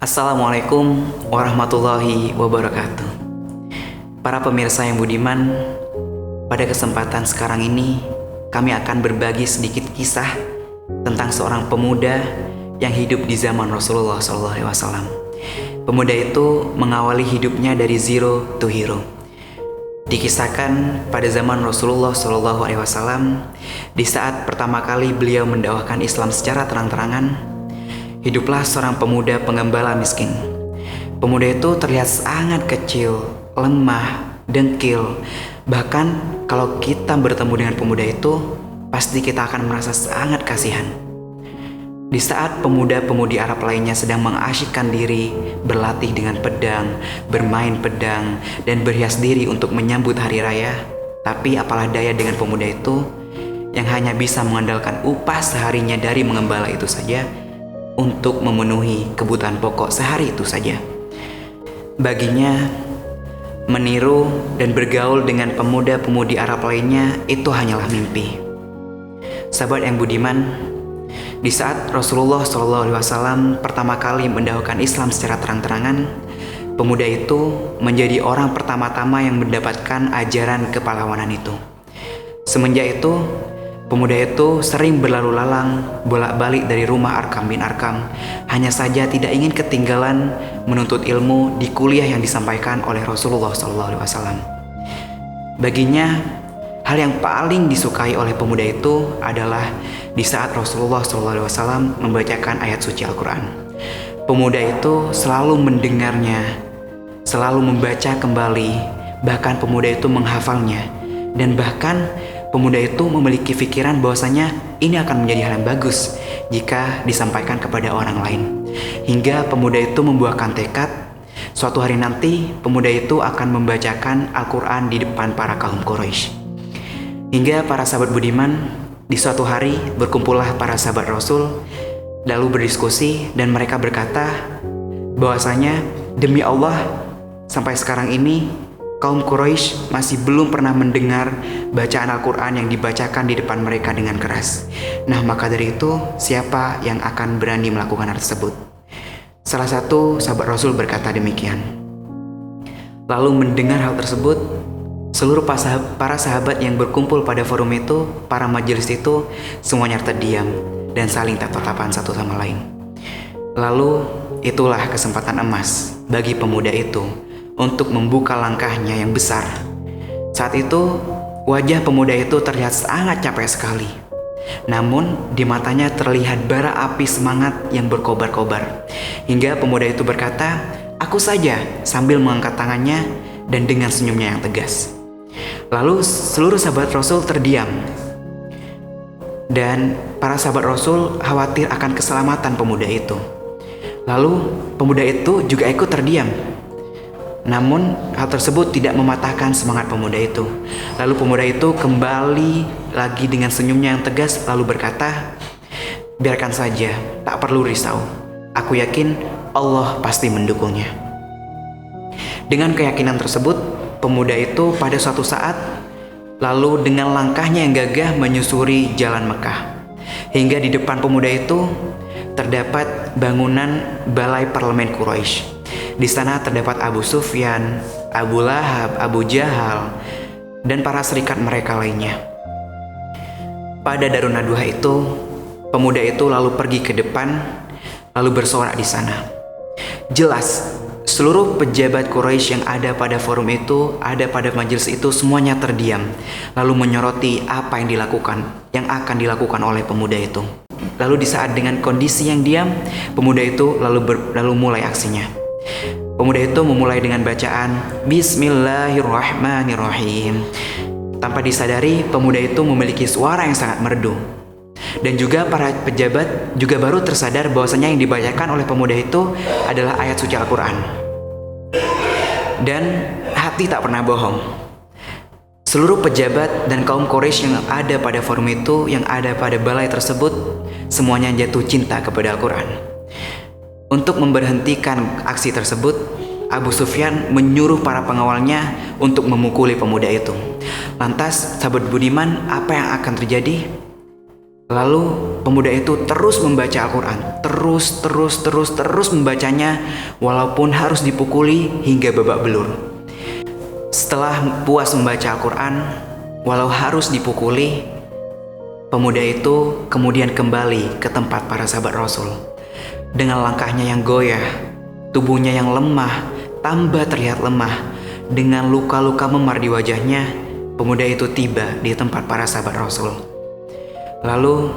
Assalamualaikum warahmatullahi wabarakatuh. Para pemirsa yang budiman, pada kesempatan sekarang ini kami akan berbagi sedikit kisah tentang seorang pemuda yang hidup di zaman Rasulullah SAW. Pemuda itu mengawali hidupnya dari zero to hero. Dikisahkan pada zaman Rasulullah SAW, di saat pertama kali beliau mendakwahkan Islam secara terang-terangan, hiduplah seorang pemuda pengembala miskin. Pemuda itu terlihat sangat kecil, lemah, dengkil. Bahkan kalau kita bertemu dengan pemuda itu, pasti kita akan merasa sangat kasihan. Di saat pemuda-pemudi Arab lainnya sedang mengasyikkan diri, berlatih dengan pedang, bermain pedang, dan berhias diri untuk menyambut hari raya, tapi apalah daya dengan pemuda itu yang hanya bisa mengandalkan upah seharinya dari mengembala itu saja untuk memenuhi kebutuhan pokok sehari itu saja. Baginya, meniru dan bergaul dengan pemuda-pemudi Arab lainnya itu hanyalah mimpi. Sahabat yang budiman, di saat Rasulullah SAW pertama kali mendakwahkan Islam secara terang-terangan, pemuda itu menjadi orang pertama-tama yang mendapatkan ajaran kepahlawanan itu. Semenjak itu, pemuda itu sering berlalu lalang bolak-balik dari rumah Arkam bin Arkam, hanya saja tidak ingin ketinggalan menuntut ilmu di kuliah yang disampaikan oleh Rasulullah SAW. Baginya, hal yang paling disukai oleh pemuda itu adalah di saat Rasulullah SAW membacakan ayat suci Al-Quran. Pemuda itu selalu mendengarnya, selalu membaca kembali, bahkan pemuda itu menghafalnya, dan bahkan pemuda itu memiliki pikiran bahwasanya ini akan menjadi hal yang bagus jika disampaikan kepada orang lain. Hingga pemuda itu membuahkan tekad, suatu hari nanti pemuda itu akan membacakan Al-Quran di depan para kaum Quraisy. Hingga para sahabat budiman, di suatu hari berkumpullah para sahabat Rasul, lalu berdiskusi dan mereka berkata bahwasanya demi Allah, sampai sekarang ini kaum Quraisy masih belum pernah mendengar bacaan Al-Quran yang dibacakan di depan mereka dengan keras. Nah, maka dari itu, siapa yang akan berani melakukan hal tersebut? Salah satu sahabat Rasul berkata demikian. Lalu mendengar hal tersebut, seluruh para sahabat yang berkumpul pada forum itu, para majelis itu, semuanya terdiam dan saling tatap-tatapan satu sama lain. Lalu itulah kesempatan emas bagi pemuda itu untuk membuka langkahnya yang besar. Saat itu, wajah pemuda itu terlihat sangat capek sekali. Namun, di matanya terlihat bara api semangat yang berkobar-kobar. Hingga pemuda itu berkata, "Aku saja," sambil mengangkat tangannya dan dengan senyumnya yang tegas. Lalu seluruh sahabat Rasul terdiam. Dan para sahabat Rasul khawatir akan keselamatan pemuda itu. Lalu pemuda itu juga ikut terdiam. Namun hal tersebut tidak mematahkan semangat pemuda itu. Lalu pemuda itu kembali lagi dengan senyumnya yang tegas, lalu berkata, "Biarkan saja, tak perlu risau. Aku yakin Allah pasti mendukungnya." Dengan keyakinan tersebut, pemuda itu pada suatu saat lalu dengan langkahnya yang gagah menyusuri jalan Mekah. Hingga di depan pemuda itu terdapat bangunan balai parlemen Quraisy. Di sana terdapat Abu Sufyan, Abu Lahab, Abu Jahal, dan para serikat mereka lainnya. Pada Darun Nadwa itu, pemuda itu lalu pergi ke depan, lalu bersorak di sana. Jelas, seluruh pejabat Quraisy yang ada pada forum itu, ada pada majelis itu, semuanya terdiam, lalu menyoroti apa yang akan dilakukan oleh pemuda itu. Lalu di saat dengan kondisi yang diam, pemuda itu lalu mulai aksinya. Pemuda itu memulai dengan bacaan Bismillahirrahmanirrahim. Tanpa disadari, pemuda itu memiliki suara yang sangat merdu. Dan juga para pejabat juga baru tersadar bahwasanya yang dibacakan oleh pemuda itu adalah ayat suci Al-Quran. Dan hati tak pernah bohong. Seluruh pejabat dan kaum Quraisy yang ada pada forum itu, yang ada pada balai tersebut, semuanya jatuh cinta kepada Al-Quran. Untuk memberhentikan aksi tersebut, Abu Sufyan menyuruh para pengawalnya untuk memukuli pemuda itu. Lantas, sahabat budiman, apa yang akan terjadi? Lalu pemuda itu terus membaca Al-Quran, terus membacanya walaupun harus dipukuli hingga babak belur. Setelah puas membaca Al-Quran, walau harus dipukuli, pemuda itu kemudian kembali ke tempat para sahabat Rasul. Dengan langkahnya yang goyah, tubuhnya yang lemah, tambah terlihat lemah, dengan luka-luka memar di wajahnya, pemuda itu tiba di tempat para sahabat Rasul. Lalu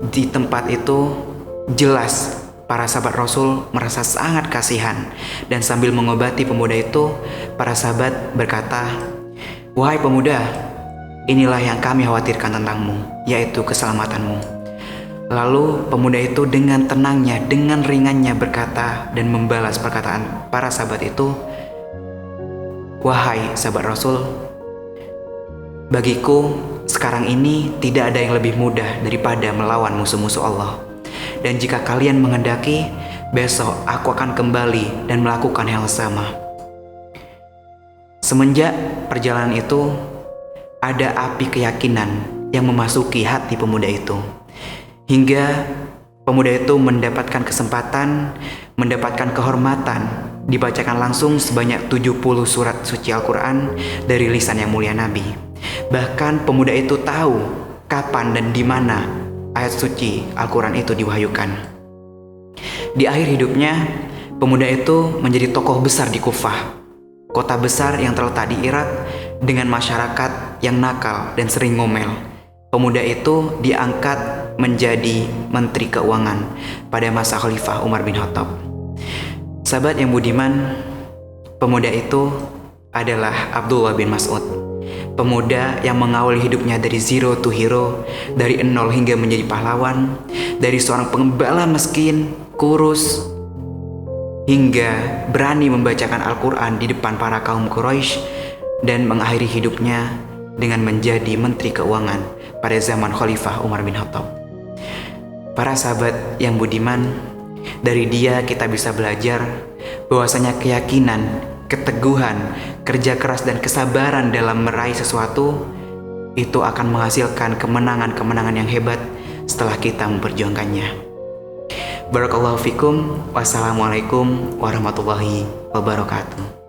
di tempat itu jelas para sahabat Rasul merasa sangat kasihan, dan sambil mengobati pemuda itu, para sahabat berkata, "Wahai pemuda, inilah yang kami khawatirkan tentangmu, yaitu keselamatanmu." Lalu pemuda itu dengan tenangnya, dengan ringannya berkata dan membalas perkataan para sahabat itu, "Wahai sahabat Rasul, bagiku sekarang ini tidak ada yang lebih mudah daripada melawan musuh-musuh Allah. Dan jika kalian menghendaki, besok aku akan kembali dan melakukan hal sama." Semenjak perjalanan itu, ada api keyakinan yang memasuki hati pemuda itu. Hingga pemuda itu mendapatkan kesempatan, mendapatkan kehormatan, dibacakan langsung sebanyak 70 surat suci Al-Quran dari lisan yang mulia Nabi. Bahkan pemuda itu tahu kapan dan di mana ayat suci Al-Quran itu diwahyukan. Di akhir hidupnya, pemuda itu menjadi tokoh besar di Kufah, kota besar yang terletak di Irak dengan masyarakat yang nakal dan sering ngomel. Pemuda itu diangkat menjadi Menteri Keuangan pada masa Khalifah Umar bin Khattab. Sahabat yang budiman, pemuda itu adalah Abdullah bin Mas'ud. Pemuda yang mengawali hidupnya dari zero to hero, dari nol hingga menjadi pahlawan, dari seorang pengembala miskin, kurus, hingga berani membacakan Al-Quran di depan para kaum Quraisy, dan mengakhiri hidupnya dengan menjadi Menteri Keuangan pada zaman Khalifah Umar bin Khattab. Para sahabat yang budiman, dari dia kita bisa belajar bahwasanya keyakinan, keteguhan, kerja keras dan kesabaran dalam meraih sesuatu itu akan menghasilkan kemenangan-kemenangan yang hebat setelah kita memperjuangkannya. Barakallahu fikum. Wassalamualaikum warahmatullahi wabarakatuh.